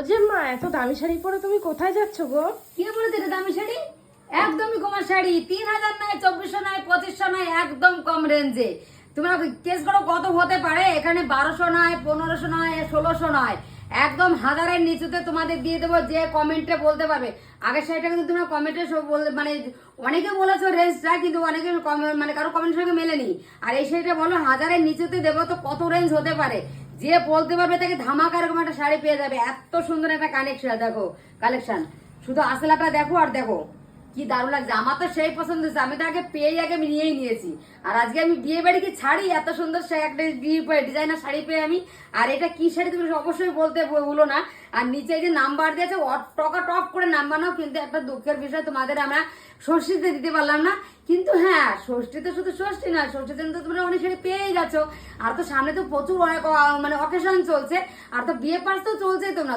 যে মা এত দামি শাড়ি পরে তুমি কোথায় যাচ্ছ গো? কে বলেছে এটা দামি শাড়ি? একদমই কম শাড়ি, 3000 নয়, 2400 নয়, 2500 নয়, একদম কম রেঞ্জে। তোমরা কেস করো কত হতে পারে, এখানে 1200 নয়, 1500 নয়, 1600 নয়, একদম হাজারের নিচুতে তোমাদের দিয়ে দেবো। যে কমেন্টে বলতে পারবে আগের শাড়িটা কিন্তু তোমরা কমেন্টে সব মানে অনেকে বলেছো রেঞ্জটা, কিন্তু অনেকে মানে কারো কমেন্টের সঙ্গে মেলেনি। আর এই শাড়িটা বলো হাজারের নিচুতে দেবো, তো কত রেঞ্জ হতে পারে? যে বলতে পারবে তাকে ধামাকা এরকম একটা শাড়ি পেয়ে যাবে। এত সুন্দর একটা কালেকশন, শুধু আসলাটা দেখো আর দেখো কি দারুণ লাগছে। আমার তো সেই পছন্দ হয়েছে, আমি তো আগে পেয়েই আগে আমি নিয়েই নিয়েছি। আর আজকে আমি বিয়ে বাড়ি কি ছাড়ি, এত সুন্দর একটা ডিজাইনার শাড়ি পেয়ে আমি। আর এটা কি শাড়ি তুমি অবশ্যই বলতে ভুলো না। আর নিচে যে নাম্বার দিয়েছে টকা টপ করে নাম্বার নাও। কিন্তু একটা দুঃখের বিষয়, তোমাদের আমরা ষষ্ঠীতে দিতে পারলাম না। কিন্তু হ্যাঁ, ষষ্ঠীতে শুধু ষষ্ঠী না, ষষ্ঠীতে তো তোমরা অনেক শাড়ি পেয়েই গেছো। আর তো সামনে তো প্রচুর অনেক মানে অকেশন চলছে, আর তো বিয়ে পাস তো চলছেই। তোমরা